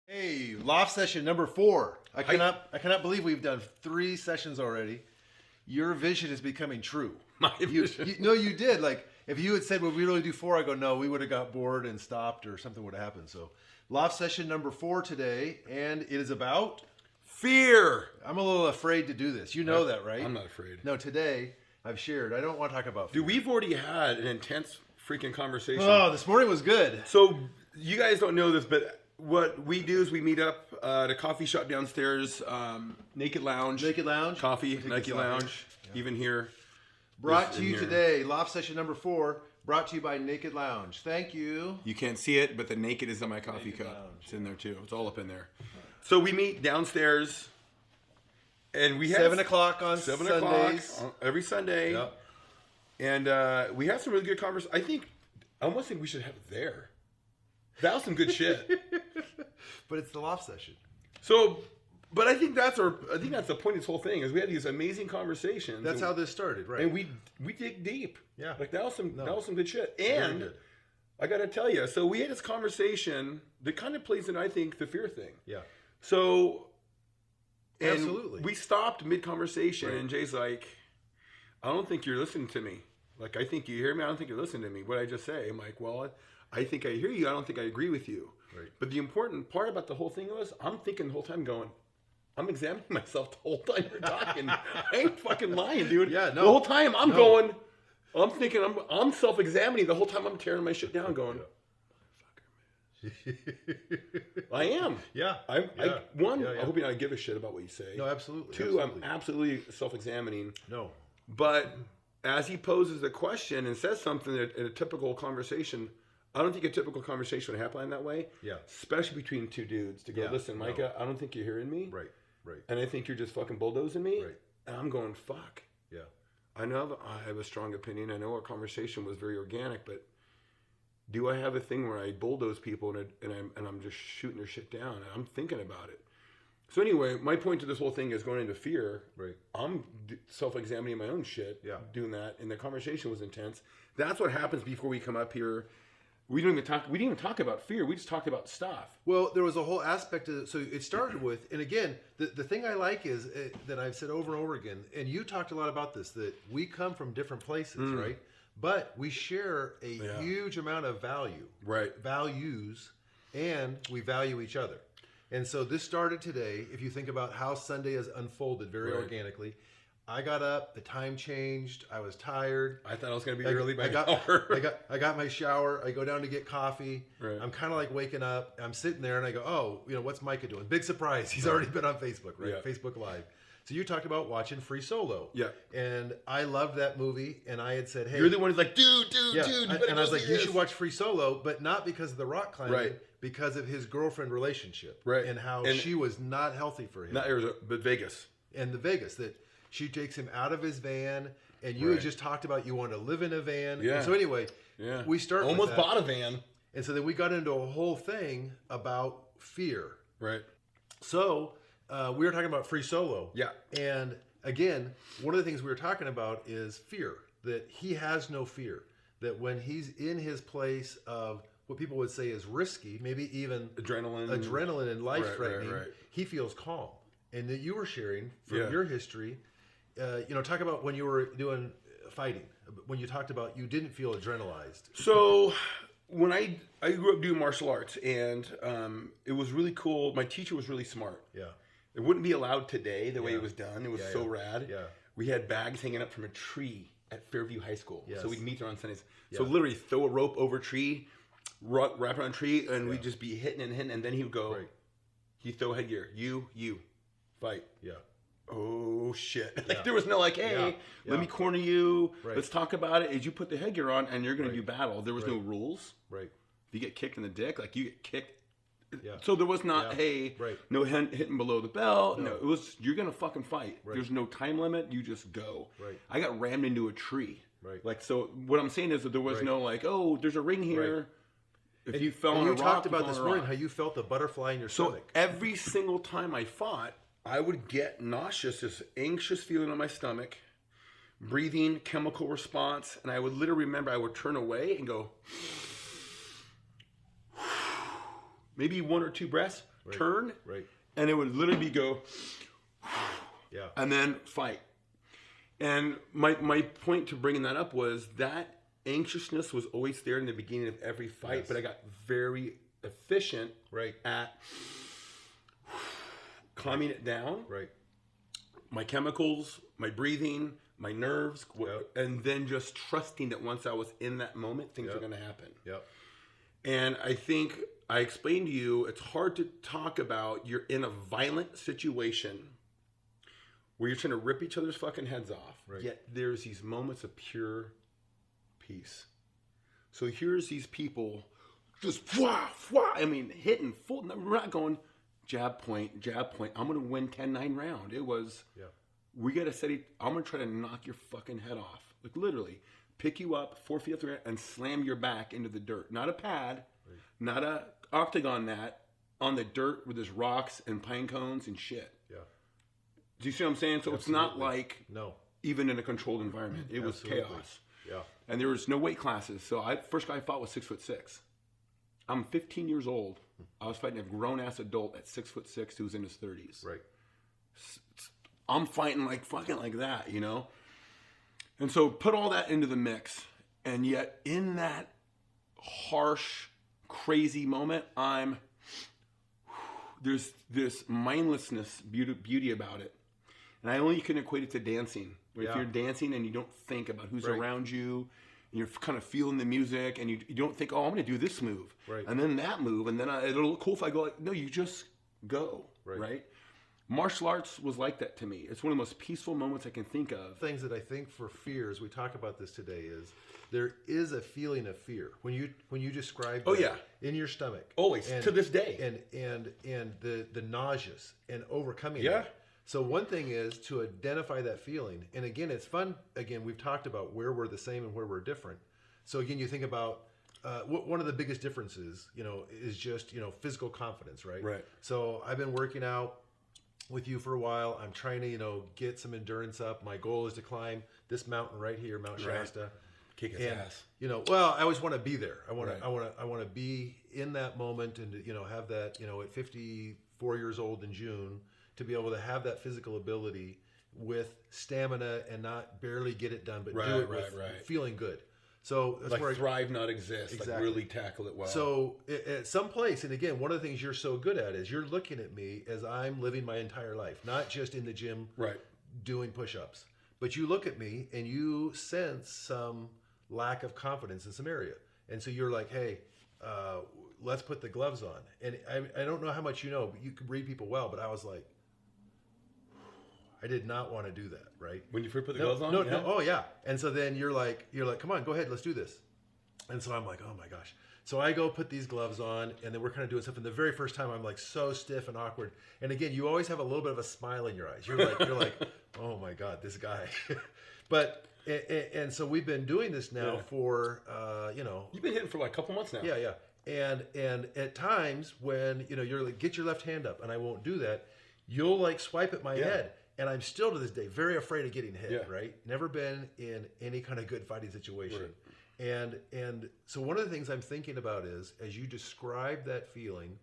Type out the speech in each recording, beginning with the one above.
Hey, Loft session number 4. I cannot believe we've done 3 sessions already. Your vision is becoming true. My vision. No, you did. Like, if you had said, well, we really do 4, I go, no, we would have got bored and stopped or something would have happened. So, Loft session number 4 today, and it is about Fear. I'm a little afraid to do this. You know that, right? I'm not afraid. No, today I've shared. I don't want to talk about fear. Dude, we've already had an intense freaking conversation. Oh, this morning was good. So, you guys don't know this, but what we do is we meet up at a coffee shop downstairs, Naked Lounge. Naked Lounge. Coffee, Naked Lounge. Yeah. Even here. Brought to you today, Loft session number 4, brought to you by Naked Lounge. Thank you. You can't see it, but the Naked is on my coffee Naked cup. Lounge. It's in there too. It's all up in there. So we meet downstairs, and we have 7 o'clock on 7 Sundays. o'clock every Sunday. Yep. And we have some really good conversations. I almost think we should have it there. That was some good shit. But it's the Loft session. So, but I think that's the point of this whole thing is we had these amazing conversations. That's how this started, right? And we dig deep. Yeah. Like that was some good shit. Very And good. I got to tell you, so we had this conversation that kind of plays in, I think, the fear thing. Yeah. So, and Absolutely. we stopped mid-conversation, Right. and Jay's like, I don't think you're listening to me. Like, I think you hear me. I don't think you're listening to me. What I just say? I'm like, well, I think I hear you. I don't think I agree with you. Right. But the important part about the whole thing was, I'm thinking the whole time going, I'm examining myself the whole time you're talking. I ain't fucking lying, dude. Yeah, no. The whole time I'm thinking, I'm self-examining the whole time I'm tearing my shit down going, I am. Yeah. I Yeah. hope you don't give a shit about what you say. No, absolutely. 2, absolutely. I'm absolutely self-examining. No. But as he poses the question and says something in a typical conversation, I don't think a typical conversation would happen that way. Yeah. Especially between 2 dudes to go, Yeah, listen, Micah, I don't think you're hearing me. Right. Right. And I think you're just fucking bulldozing me. Right. And I'm going, fuck. Yeah. I know that I have a strong opinion. I know our conversation was very organic, but do I have a thing where I bulldoze people and I'm just shooting their shit down? And I'm thinking about it. So anyway, my point to this whole thing is going into fear. Right. I'm self-examining my own shit. Yeah. Doing that, and the conversation was intense. That's what happens before we come up here. We didn't even talk about fear. We just talked about stuff. Well, there was a whole aspect of it. So it started with, and again, the thing I like is that I've said over and over again, and you talked a lot about this, that we come from different places, right? But we share a huge amount of values, and we value each other. And so this started today. If you think about how Sunday has unfolded very organically, I got up, the time changed, I was tired. I thought I was going to be early by I got my shower, I go down to get coffee. Right. I'm kind of like waking up, I'm sitting there and I go, oh, what's Micah doing? Big surprise, he's already been on Facebook, right? Yeah. Facebook Live. So you talked about watching Free Solo. Yeah. And I loved that movie, and I had said, hey. You're the one who's like, dude, Yeah, dude. and I was like, you should watch Free Solo, but not because of the rock climbing, Right. because of his girlfriend relationship. Right. And how And- she was not healthy for him. Not Arizona, but Vegas. And the Vegas, that she takes him out of his van, and you had just talked about you wanted to live in a van. Yeah. And so anyway, we start almost with that. bought a van. And so then we got into a whole thing about fear. Right. So we were talking about Free Solo. Yeah. And again, one of the things we were talking about is fear, that he has no fear, that when he's in his place of what people would say is risky, maybe even Adrenaline and life-threatening, right. he feels calm. And that you were sharing from your history, talk about when you were doing fighting, when you talked about you didn't feel adrenalized. So when I grew up doing martial arts, and it was really cool. My teacher was really smart. Yeah. It wouldn't be allowed today the way it was done. It was so rad. Yeah. We had bags hanging up from a tree at Fairview High School. Yes. So we'd meet there on Sundays. Yeah. So literally throw a rope over a tree, wrap around a tree, and we'd just be hitting and hitting. And then he would go, he'd throw headgear. You, fight. Yeah. Oh, shit. Like there was no hey, let me corner you. Right. Let's talk about it. As you put the headgear on and you're going to do battle. There was no rules. Right. If you get kicked in the dick, like you get kicked. Yeah. So there was not, no hitting below the belt. No, it was, you're going to fucking fight. Right. There's no time limit. You just go. Right. I got rammed into a tree. Right. Like, so what I'm saying is that there was no there's a ring here. Right. If you fell on a rock, you talked about you this fell on a morning rock. how you felt the butterfly in your So stomach. every single time I fought, I would get nauseous, this anxious feeling in my stomach, breathing, chemical response, and I would literally remember I would turn away and go, maybe 1 or 2 breaths, turn, Right. and it would literally go, Yeah. and then fight. And my point to bringing that up was that anxiousness was always there in the beginning of every fight, Yes. but I got very efficient Right. at calming it down. Right. My chemicals, my breathing, my nerves, Yep. and then just trusting that once I was in that moment, things Yep. are going to happen. Yep. And I think I explained to you, it's hard to talk about you're in a violent situation where you're trying to rip each other's fucking heads off. Right. Yet there's these moments of pure peace. So here's these people just, I mean, hitting full. We're not going jab point. I'm going to win 10-9 round. It was, Yeah. we got to set it. I'm going to try to knock your fucking head off. Like literally, pick you up 4 feet off the ground and slam your back into the dirt. Not a pad, Right. not a octagon mat, on the dirt where there's rocks and pine cones and shit. Yeah. Do you see what I'm saying? So it's not like No. even in a controlled environment. It was Absolutely. chaos. Yeah. And there was no weight classes. So first guy I fought was 6'6". I'm 15 years old. I was fighting a grown ass adult at 6'6" who was in his 30s. Right. I'm fighting like fucking like that, you know? And so put all that into the mix. And yet in that harsh, crazy moment, there's this mindlessness, beauty about it. And I only can equate it to dancing. Where Yeah. if you're dancing and you don't think about who's Right. around you, and you're kind of feeling the music, and you don't think, oh, I'm going to do this move. Right. And then that move, and then it'll look cool if I go like, no, you just go. Right. Martial arts was like that to me. It's one of the most peaceful moments I can think of. Things that I think for fears, we talk about this today, is there is a feeling of fear when you describe Oh, that yeah. in your stomach, Always, to this day. and the nauseous and overcoming Yeah. it. So one thing is to identify that feeling, and again, it's fun. Again, we've talked about where we're the same and where we're different. So again, you think about one of the biggest differences, is just physical confidence, right? Right. So I've been working out with you for a while. I'm trying to get some endurance up. My goal is to climb this mountain right here, Mount Right. Shasta. Kick his And ass. well, I always want to be there. I want Right. to I want to be in that moment and have that at 54 years old in June to be able to have that physical ability with stamina and not barely get it done, but do it with feeling good. So that's Like where thrive, not exist. Exactly. Like really tackle it well. So at some place, and again, one of the things you're so good at is you're looking at me as I'm living my entire life, not just in the gym right. doing push-ups, but you look at me and you sense some lack of confidence in some area. And so you're like, hey, let's put the gloves on. And I don't know how much but you could read people well, but I was like, I did not want to do that, right? When you first put the gloves on? No, oh yeah. And so then you're like, come on, go ahead, let's do this. And so I'm like, oh my gosh. So I go put these gloves on, and then we're kind of doing stuff. And the very first time, I'm like so stiff and awkward. And again, you always have a little bit of a smile in your eyes. You're like, oh my god, this guy. But and so we've been doing this now for You've been hitting for like a couple months now. Yeah. And at times when you're like, get your left hand up, and I won't do that, you'll like swipe at my head. And I'm still to this day very afraid of getting hit, right? Never been in any kind of good fighting situation. Right. And so one of the things I'm thinking about is, as you describe that feeling,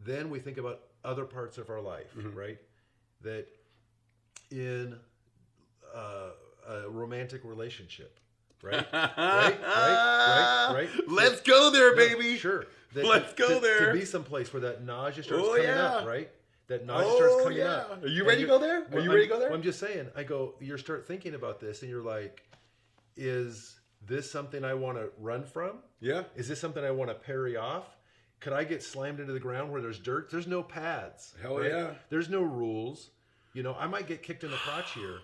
then we think about other parts of our life, right? That in a romantic relationship, right? right? Let's go there, baby. Sure. Let's go there. To be someplace where that nausea starts coming up, right? That nausea starts coming up. Are you ready to go there? Are you ready to go there? I'm just saying, you start thinking about this and you're like, is this something I want to run from? Yeah. Is this something I want to parry off? Could I get slammed into the ground where there's dirt? There's no pads. Hell right? yeah. There's no rules. I might get kicked in the crotch here.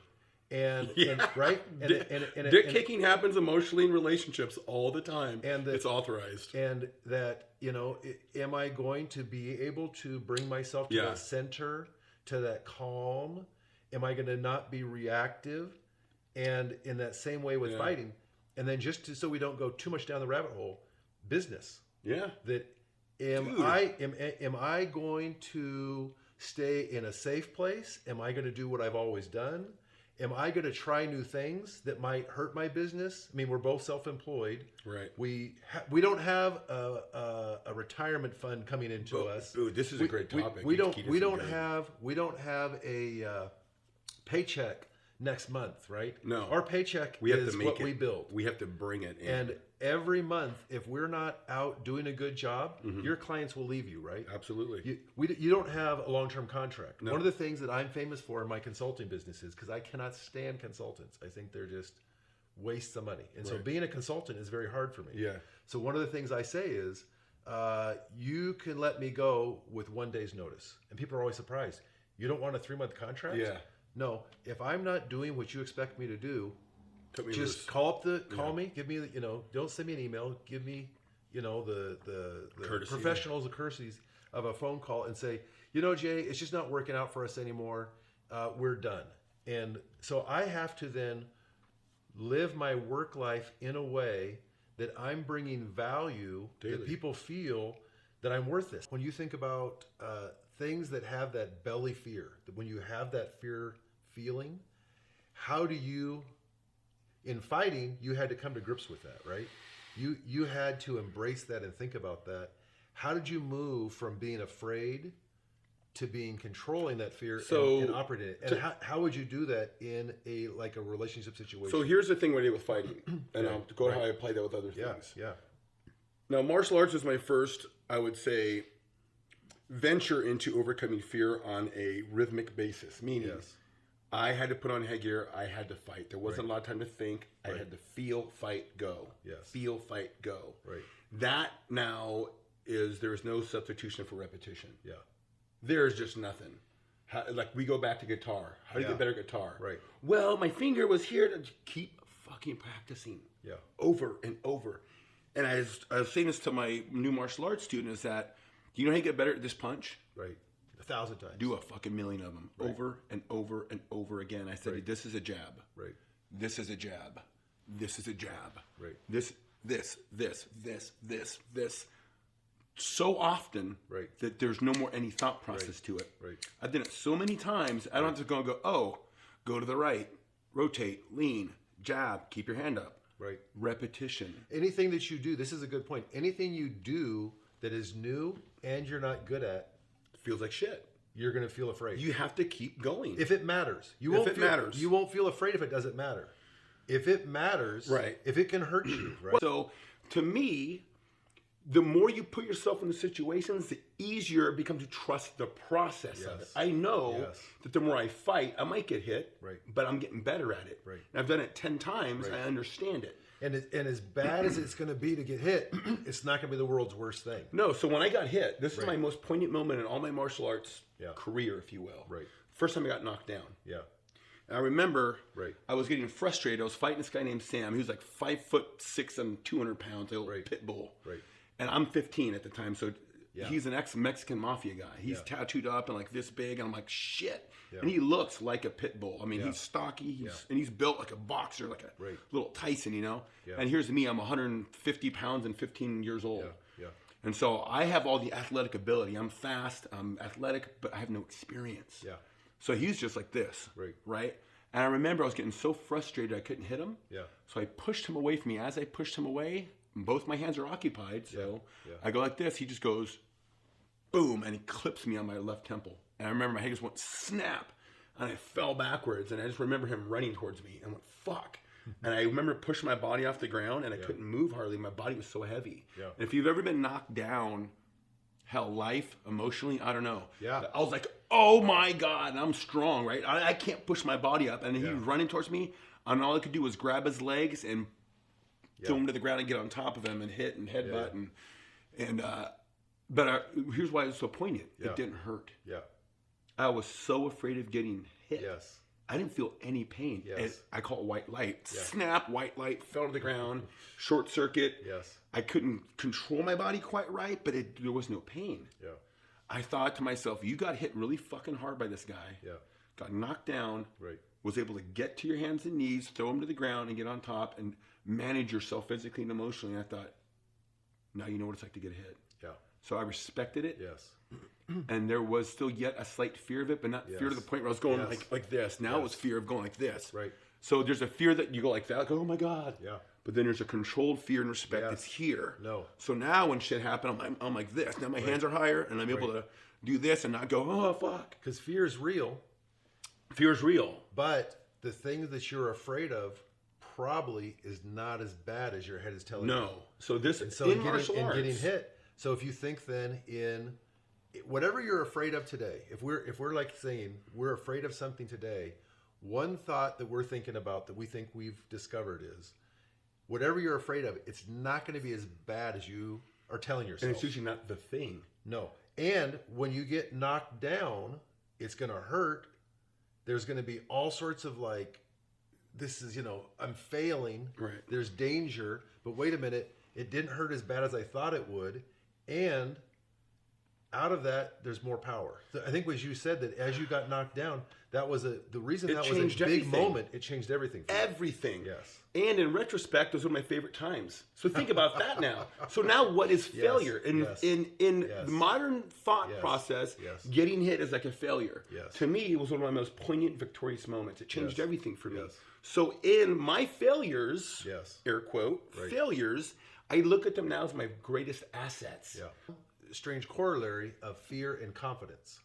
And right? Dick kicking happens emotionally in relationships all the time. And it's authorized. And that, am I going to be able to bring myself to that center, to that calm? Am I going to not be reactive? And in that same way with fighting, and then so we don't go too much down the rabbit hole, business. Yeah. That am I going to stay in a safe place? Am I going to do what I've always done? Am I going to try new things that might hurt my business? I mean, we're both self-employed. Right. We don't have a retirement fund coming into us. Ooh, this is a great topic. We don't have a paycheck next month, right? No. Our paycheck We have is to make what it. we build. We have to bring it in. And every month, if we're not out doing a good job, your clients will leave you, right? Absolutely. You don't have a long-term contract. No. One of the things that I'm famous for in my consulting business is because I cannot stand consultants. I think they're just wastes of money. And so being a consultant is very hard for me. Yeah. So one of the things I say is, you can let me go with 1 day's notice. And people are always surprised. You don't want a 3-month contract? Yeah. No. If I'm not doing what you expect me to do, Cut me just loose. call me, give me, don't send me an email, give me, the Courtesy. professionals, the courtesies of a phone call and say, Jay, it's just not working out for us anymore. We're done. And so I have to then live my work life in a way that I'm bringing value Daily. that people feel that I'm worth this. When you think about things that have that belly fear, that when you have that fear feeling, how do you, in fighting, you had to come to grips with that, right? You had to embrace that and think about that. How did you move from being afraid to being controlling that fear and operating it? And how would you do that in a relationship situation? So here's the thing when I deal with fighting, and I'll go how I apply that with other things. Yeah. Now, martial arts was my first, I would say, venture into overcoming fear on a rhythmic basis, meaning I had to put on headgear, I had to fight. There wasn't a lot of time to think. I had to feel, fight, go. Yes. Feel, fight, go. Right. That now there is no substitution for repetition. Yeah. There's just nothing. Like we go back to guitar. How do you get better guitar? Right. Well, my finger was here to keep fucking practicing. Yeah. Over and over. And I was saying this to my new martial arts student is that, do you know how you get better at this punch? Right. 1,000 times. Do a fucking million of them over and over and over again. I said, this is a jab. Right. This is a jab. This is a jab. Right. This. So often that there's no more any thought process to it. Right. I've done it so many times, I don't have to go, go to the right, rotate, lean, jab, keep your hand up. Right. Repetition. Anything that you do, this is a good point. Anything you do that is new and you're not good at, Feels like shit. you're going to feel afraid. You have to keep going. If it matters. You won't feel afraid if it doesn't matter. If it matters, if it can hurt you, right? So, to me, the more you put yourself in the situations, the easier it becomes to trust the process of it. I know that the more I fight, I might get hit, but I'm getting better at it. Right. And I've done it 10 times, I understand it. And as bad as it's going to be to get hit, it's not going to be the world's worst thing. No, so when I got hit, this is my most poignant moment in all my martial arts career, if you will. Right. First time I got knocked down. Yeah. And I remember I was getting frustrated. I was fighting this guy named Sam. He was like 5'6" and 200 pounds, a little pit bull. Right. And I'm 15 at the time, so he's an ex-Mexican mafia guy. He's tattooed up and like this big, and I'm like, shit. Yeah. And he looks like a pit bull. I mean, he's stocky, and he's built like a boxer, like a little Tyson, you know? Yeah. And here's me, I'm 150 pounds and 15 years old. Yeah. And so I have all the athletic ability. I'm fast, I'm athletic, but I have no experience. Yeah. So he's just like this, right? And I remember I was getting so frustrated I couldn't hit him. Yeah. So I pushed him away from me. As I pushed him away, both my hands are occupied. So I go like this. He just goes, boom, and he clips me on my left temple. And I remember my head just went snap, and I fell backwards. And I just remember him running towards me. And I went, fuck. And I remember pushing my body off the ground, and I couldn't move hardly. My body was so heavy. Yeah. And if you've ever been knocked down, life, emotionally, I don't know. Yeah. I was like, oh my God, and I'm strong, right? I can't push my body up. And he was running towards me, and all I could do was grab his legs and throw him to the ground and get on top of him and hit and headbutt. But here's why it was so poignant. It didn't hurt. Yeah. I was so afraid of getting hit. Yes. I didn't feel any pain. Yes. I call it white light. Yeah. Snap, white light, fell to the ground, short circuit. Yes. I couldn't control my body quite right, but there was no pain. Yeah. I thought to myself, you got hit really fucking hard by this guy. Yeah. Got knocked down. Right. Was able to get to your hands and knees, throw him to the ground and get on top and manage yourself physically and emotionally. And I thought, now you know what it's like to get hit. Yeah. So I respected it. Yes. and there was still yet a slight fear of it, but not fear to the point where I was going like this. Now it was fear of going like this. Right. So there's a fear that you go like that, like, oh my God. Yeah. But then there's a controlled fear and respect that's here. No. So now when shit happened, I'm like this. Now my hands are higher, and I'm able to do this and not go, oh fuck. Because fear is real. Fear is real. But the thing that you're afraid of probably is not as bad as your head is telling you. No. So this in martial arts, getting hit. So if you think then in whatever you're afraid of today, if we're like saying we're afraid of something today, one thought that we're thinking about that we think we've discovered is whatever you're afraid of, it's not going to be as bad as you are telling yourself. And it's usually not the thing. No. And when you get knocked down, it's going to hurt. There's going to be all sorts of like, this is, I'm failing. Right. There's danger. But wait a minute, it didn't hurt as bad as I thought it would. And out of that, there's more power. I think as you said that as you got knocked down, that was the reason that was a big moment. It changed everything. Everything. Yes. And in retrospect, those were my favorite times. So think about that now. So now what is failure? In the modern thought process, getting hit is like a failure. Yes. To me, it was one of my most poignant, victorious moments. It changed everything for me. So in my failures, air quote, failures, I look at them now as my greatest assets. Yeah. Strange corollary of fear and confidence.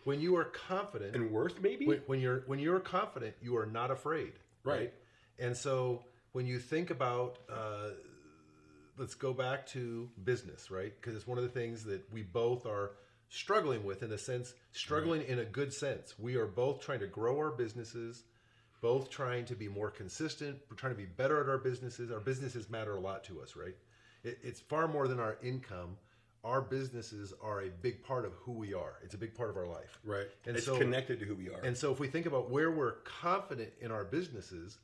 When you are confident and worth, maybe when you're confident, you are not afraid, right? And so when you think about, let's go back to business, right? Because it's one of the things that we both are struggling with, in a sense, struggling in a good sense. We are both trying to grow our businesses, both trying to be more consistent. We're trying to be better at our businesses. Our businesses matter a lot to us, right? It's far more than our income. Our businesses are a big part of who we are. It's a big part of our life. Right. And it's connected to who we are. And so if we think about where we're confident in our businesses,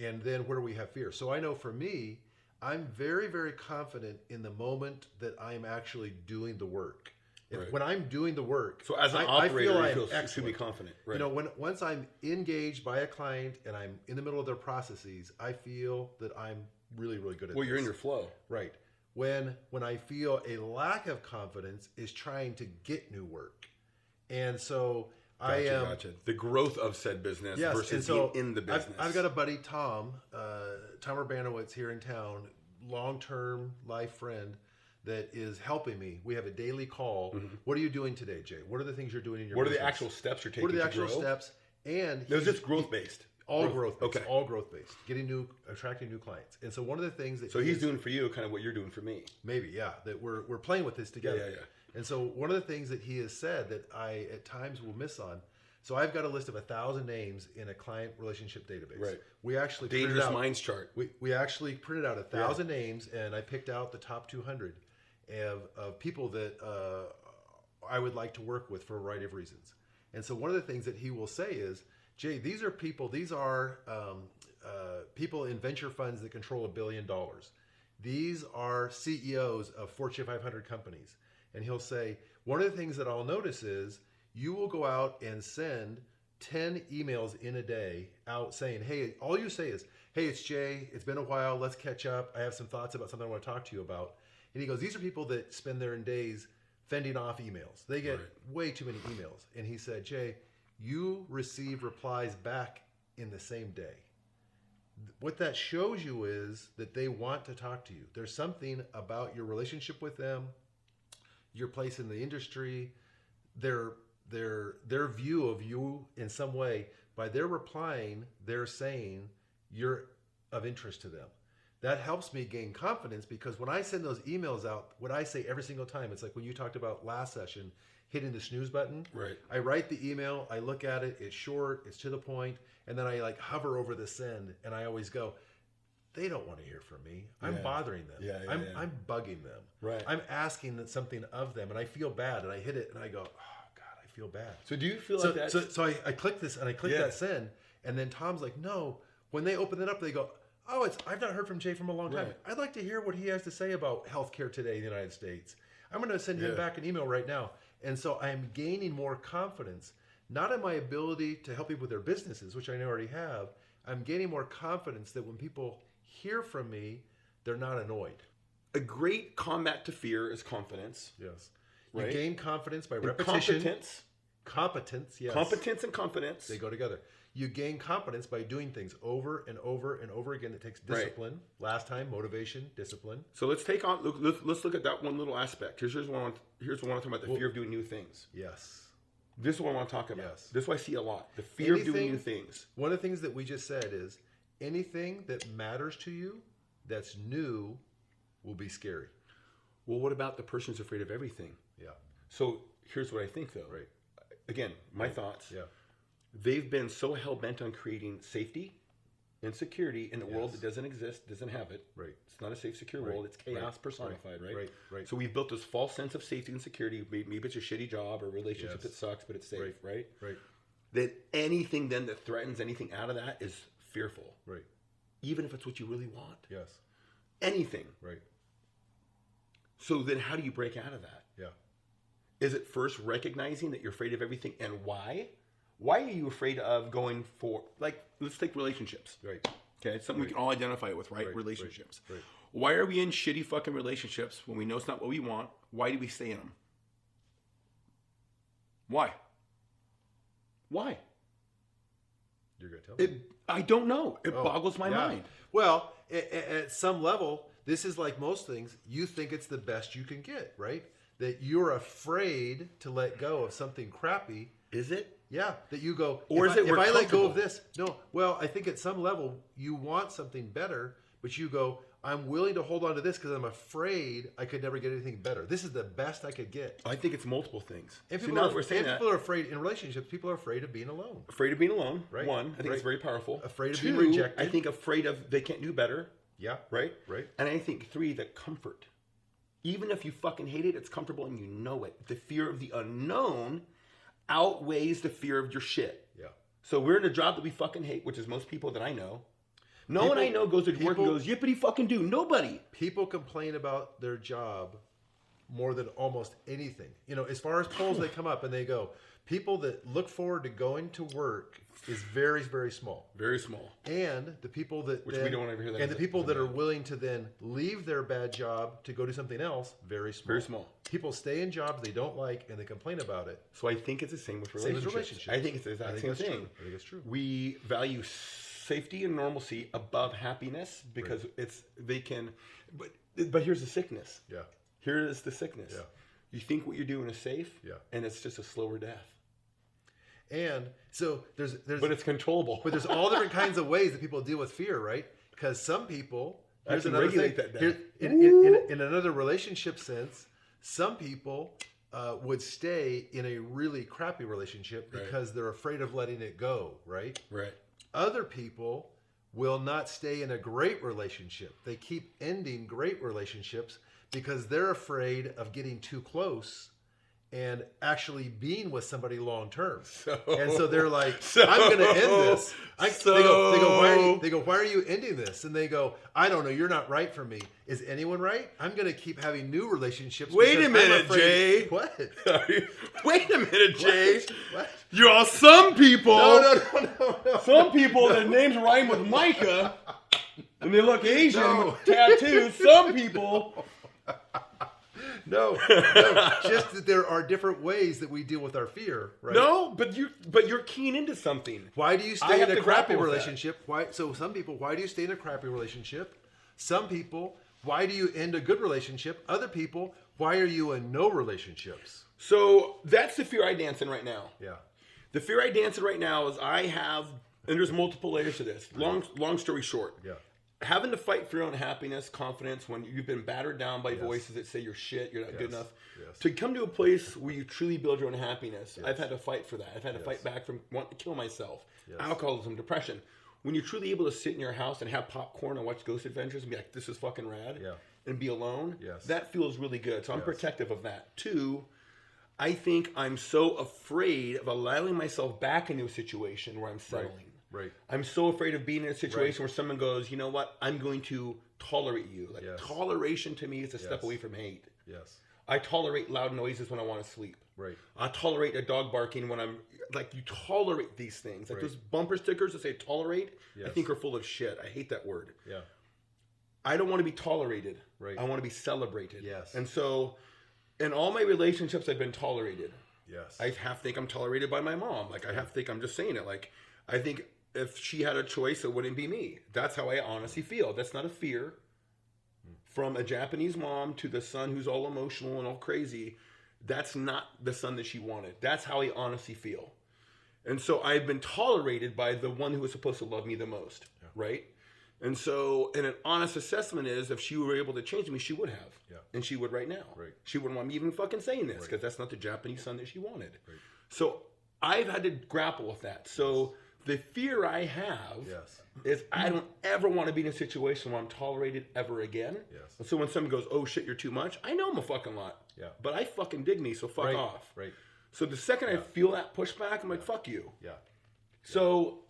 and then where do we have fear? So I know for me, I'm very, very confident in the moment that I'm actually doing the work. When I'm doing the work, so as an operator, I feel excellent. To be confident. Right. Once I'm engaged by a client and I'm in the middle of their processes, I feel that I'm really, really good at Well, you're in your flow. Right. When I feel a lack of confidence is trying to get new work. And so Gotcha. The growth of said business versus being in the business. I've got a buddy, Tom Urbanowitz here in town, long-term life friend that is helping me. We have a daily call. Mm-hmm. What are you doing today, Jay? What are the things you're doing in your business? What are the actual steps you're taking? What are the actual steps? And no, it's just growth-based. All growth-based. Okay. All growth-based. Attracting new clients. And so one of the things that he's doing for you kind of what you're doing for me. Maybe, yeah. That we're playing with this together. Yeah. And so one of the things that he has said that I at times will miss on. So I've got a list of 1,000 names in a client relationship database. Right. We actually Dangerous Minds chart. We actually printed out 1,000 names, and I picked out the top 200 of people that I would like to work with for a variety of reasons. And so one of the things that he will say is, Jay, these are people in venture funds that control $1 billion. These are CEOs of Fortune 500 companies. And he'll say, one of the things that I'll notice is you will go out and send 10 emails in a day out saying, hey, all you say is, hey, it's Jay. It's been a while. Let's catch up. I have some thoughts about something I want to talk to you about. And he goes, these are people that spend their days fending off emails. They get way too many emails. And he said, Jay, you receive replies back in the same day. What that shows you is that they want to talk to you. There's something about your relationship with them, your place in the industry, their view of you in some way. By their replying, they're saying you're of interest to them. That helps me gain confidence, because when I send those emails out, what I say every single time, it's like when you talked about last session, hitting the snooze button. Right. I write the email, I look at it, it's short, it's to the point, and then I like hover over the send, and I always go, they don't want to hear from me. I'm bothering them. I'm bugging them. Right. I'm asking something of them, and I feel bad, and I hit it, and I go, oh God, I feel bad. So do you feel like that? So I click this, and I click that send, and then Tom's like, no. When they open it up, they go, oh, I've not heard from Jay from a long time. Right. I'd like to hear what he has to say about healthcare today in the United States. I'm going to send him back an email right now. And so I'm gaining more confidence, not in my ability to help people with their businesses, which I already have. I'm gaining more confidence that when people hear from me, they're not annoyed. A great combat to fear is confidence. Yes. right? You gain confidence by And repetition. competence. Competence, yes. Competence and confidence. They go together. You gain competence by doing things over and over and over again. It takes discipline. Right. Last time, motivation, discipline. So let's look at that one little aspect. Here's what I want to talk about: the fear of doing new things. Yes. This is what I want to talk about. Yes. This is what I see a lot: the fear of doing new things. One of the things that we just said is anything that matters to you that's new will be scary. Well, what about the person who's afraid of everything? Yeah. So here's what I think, though. Right. Again, my thoughts. Yeah. They've been so hell-bent on creating safety and security in a world that doesn't exist, doesn't have it. Right. It's not a safe, secure world. It's chaos personified, right? Right. So we've built this false sense of safety and security. Maybe it's a shitty job or a relationship that sucks, but it's safe, right? Right. That anything then that threatens anything out of that is fearful. Right. Even if it's what you really want. Yes. Anything. Right. So then how do you break out of that? Yeah. Is it first recognizing that you're afraid of everything and why? Why are you afraid of going for, like, let's take relationships. Right. Okay, it's something we can all identify with, right? Relationships. Right. Why are we in shitty fucking relationships when we know it's not what we want? Why do we stay in them? Why? Why? You're going to tell me. I don't know. It boggles my mind. Well, at some level, this is like most things. You think it's the best you can get, right? That you're afraid to let go of something crappy. Is it? Yeah, that you go, or if I let go of this, no. Well, I think at some level you want something better, but you go, I'm willing to hold on to this because I'm afraid I could never get anything better. This is the best I could get. I think it's multiple things. And people are afraid in relationships. People are afraid of being alone. Afraid of being alone. Right. One, I think it's very powerful. Afraid of Two, being rejected. I think afraid of they can't do better. Yeah. Right. Right. And I think three, the comfort. Even if you fucking hate it, it's comfortable and you know it. The fear of the unknown outweighs the fear of your shit. Yeah. So we're in a job that we fucking hate, which is most people that I know. No one I know goes to work and goes, yippity fucking do. Nobody. People complain about their job more than almost anything. You know, as far as polls, they come up and they go, people that look forward to going to work is very, very small. Very small. And the people that we don't ever hear that. And the people that are willing to then leave their bad job to go do something else, very small. Very small. People stay in jobs they don't like and they complain about it. So I think it's the same with relationships. I think it's the exact same thing. I think it's true. We value safety and normalcy above happiness because they can. But here's the sickness. Yeah. Here is the sickness. Yeah. You think what you're doing is safe. Yeah. And it's just a slower death. And so there's but it's controllable. But there's all different kinds of ways that people deal with fear, right? Because some people here's another thing. In another relationship sense, some people would stay in a really crappy relationship because they're afraid of letting it go, right? Right. Other people will not stay in a great relationship. They keep ending great relationships because they're afraid of getting too close and actually being with somebody long term. And so they're like, I'm going to end this. They go, why are you ending this? And they go, I don't know. You're not right for me. Is anyone right? I'm going to keep having new relationships. Wait a minute, Jay. What? Wait a minute, Jay. What? You're all some people. No. Some people, their names rhyme with Micah, and they look Asian with tattoos. Some people. No, just that there are different ways that we deal with our fear, right? No, but you're keen into something. Why do you stay in a crappy relationship? Why? So some people, why do you stay in a crappy relationship? Some people, why do you end a good relationship? Other people, why are you in no relationships? So that's the fear I dance in right now. Yeah. The fear I dance in right now is I have, and there's multiple layers to this. Long story short. Yeah. Having to fight for your own happiness, confidence, when you've been battered down by voices that say you're shit, you're not good enough. Yes. To come to a place where you truly build your own happiness, I've had to fight for that. I've had to fight back from wanting to kill myself, alcoholism, depression. When you're truly able to sit in your house and have popcorn and watch Ghost Adventures and be like, this is fucking rad, and be alone, that feels really good. So I'm protective of that. Two, I think I'm so afraid of allowing myself back into a situation where I'm settling. Right. I'm so afraid of being in a situation where someone goes, you know what, I'm going to tolerate you. Like toleration to me is a step away from hate. Yes. I tolerate loud noises when I want to sleep. Right. I tolerate a dog barking when I'm like, you tolerate these things. Like those bumper stickers that say tolerate, I think are full of shit. I hate that word. Yeah. I don't want to be tolerated. Right. I want to be celebrated. Yes. And so In all my relationships, I've been tolerated. Yes. I half think I'm tolerated by my mom. Like, I half think I'm just saying it. Like, I think if she had a choice, it wouldn't be me. That's how I honestly feel. That's not a fear. From a Japanese mom to the son who's all emotional and all crazy, that's not the son that she wanted. That's how I honestly feel. And so I've been tolerated by the one who was supposed to love me the most, right? And so, and an honest assessment is, if she were able to change me, she would have. Yeah. And she would right now. Right. She wouldn't want me even fucking saying this, because Right. that's not the Japanese son that she wanted. Right. So I've had to grapple with that. So the fear I have Yes. is I don't ever want to be in a situation where I'm tolerated ever again. Yes. And so when someone goes, oh shit, you're too much, I know I'm a fucking lot. Yeah. But I fucking dig me, so fuck Right. off. Right. So the second I feel that pushback, I'm like, fuck you. Yeah. So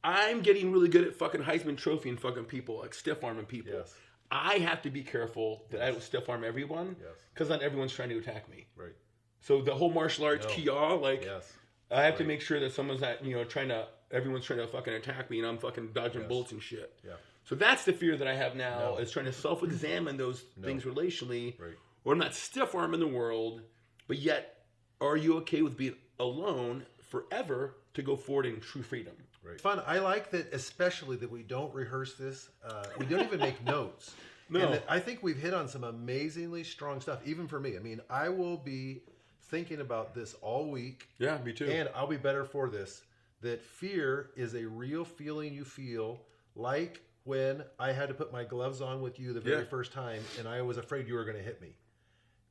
I'm getting really good at fucking Heisman Trophy and fucking people, like stiff arming people. Yes. I have to be careful that I don't stiff arm everyone, Yes. because not everyone's trying to attack me. Right. So the whole martial arts kia, like, Yes. I have to make sure that someone's not, everyone's trying to fucking attack me, and I'm fucking dodging Yes. bullets and shit. Yeah. So that's the fear that I have now, No. is trying to self-examine those things relationally. Right. Or I'm not stiff arming the world, but yet, are you okay with being alone forever to go forward in true freedom? Right. Fun. I like that, especially that we don't rehearse this. We don't even make notes. No. And that I think we've hit on some amazingly strong stuff, even for me. I mean, I will be thinking about this all week. Yeah, me too. And I'll be better for this. That fear is a real feeling you feel, like when I had to put my gloves on with you the very first time, and I was afraid you were going to hit me.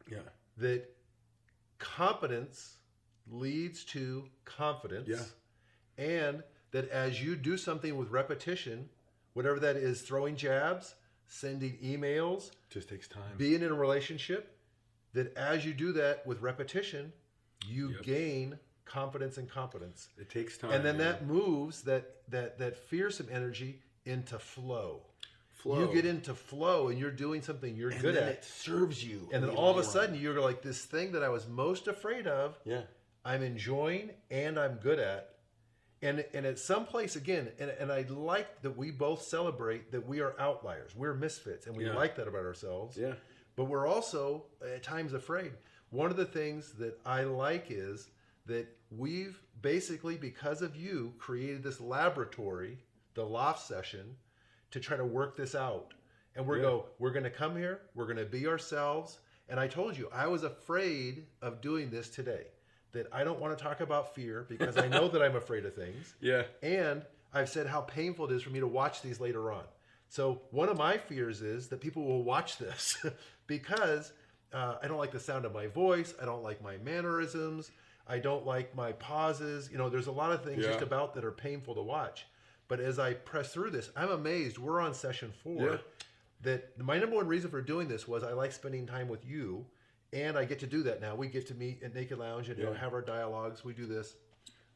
Yeah. That competence leads to confidence. Yeah. And that as you do something with repetition, whatever that is, throwing jabs, sending emails, Just takes time. being in a relationship, that as you do that with repetition, you gain confidence and competence. It takes time. And then that moves that fearsome energy into flow. You get into flow and you're doing something you're good then at. it serves you. And then all of a sudden you're like, this thing that I was most afraid of, Yeah. I'm enjoying and I'm good at. And at some place, again, and I like that we both celebrate that we are outliers. We're misfits, and we like that about ourselves. Yeah. But we're also, at times, afraid. One of the things that I like is that we've basically, because of you, created this laboratory, the Loft session, to try to work this out. And we're going to come here, we're going to be ourselves. And I told you, I was afraid of doing this today. That I don't want to talk about fear because I know that I'm afraid of things. Yeah. And I've said how painful it is for me to watch these later on. So one of my fears is that people will watch this because I don't like the sound of my voice. I don't like my mannerisms. I don't like my pauses. You know, there's a lot of things just about that are painful to watch. But as I press through this, I'm amazed. We're on session 4. Yeah. That my number one reason for doing this was I like spending time with you. And I get to do that now. We get to meet at Naked Lounge and have our dialogues. We do this.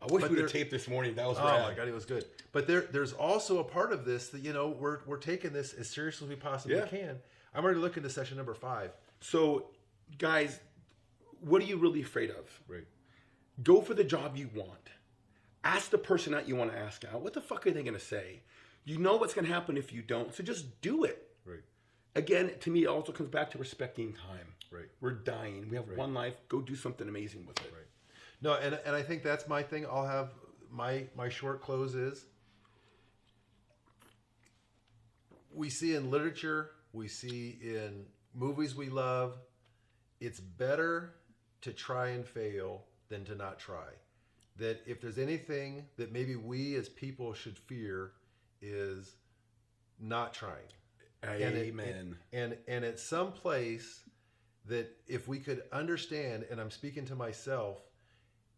I wish we would have taped this morning. That was Oh rad. my God, it was good. But there's also a part of this that, we're taking this as seriously as we possibly can. I'm already looking to session number 5. So, guys, what are you really afraid of? Right. Go for the job you want. Ask the person that you want to ask out. What the fuck are they going to say? You know what's going to happen if you don't. So just do it. Right. Again, to me, it also comes back to respecting time. Right. We're dying. We have one life. Go do something amazing with it. Right. No, and I think that's my thing. I'll have my short close is we see in literature, we see in movies we love, it's better to try and fail than to not try. That if there's anything that maybe we as people should fear is not trying. Amen. And at some place that if we could understand, and I'm speaking to myself,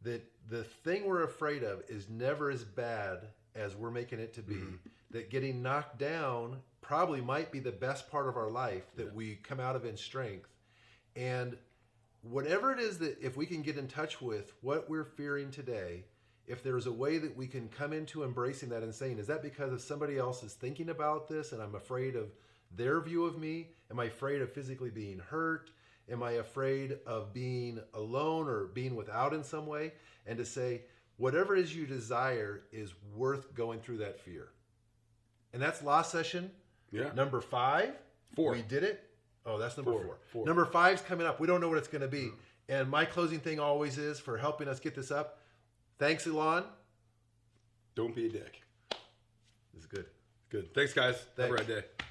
that the thing we're afraid of is never as bad as we're making it to be. That getting knocked down probably might be the best part of our life that we come out of in strength. And whatever it is that if we can get in touch with what we're fearing today, if there's a way that we can come into embracing that and saying, is that because of somebody else is thinking about this and I'm afraid of their view of me? Am I afraid of physically being hurt? Am I afraid of being alone or being without in some way? And to say, whatever it is you desire is worth going through that fear. And that's Lost session number 5. 4. We did it. Oh, that's number Perfect. 4. 4. Number 5's coming up. We don't know what it's going to be. And my closing thing always is for helping us get this up. Thanks, Elon. Don't be a dick. This is good. Good. Thanks, guys. Have a Thanks. great day.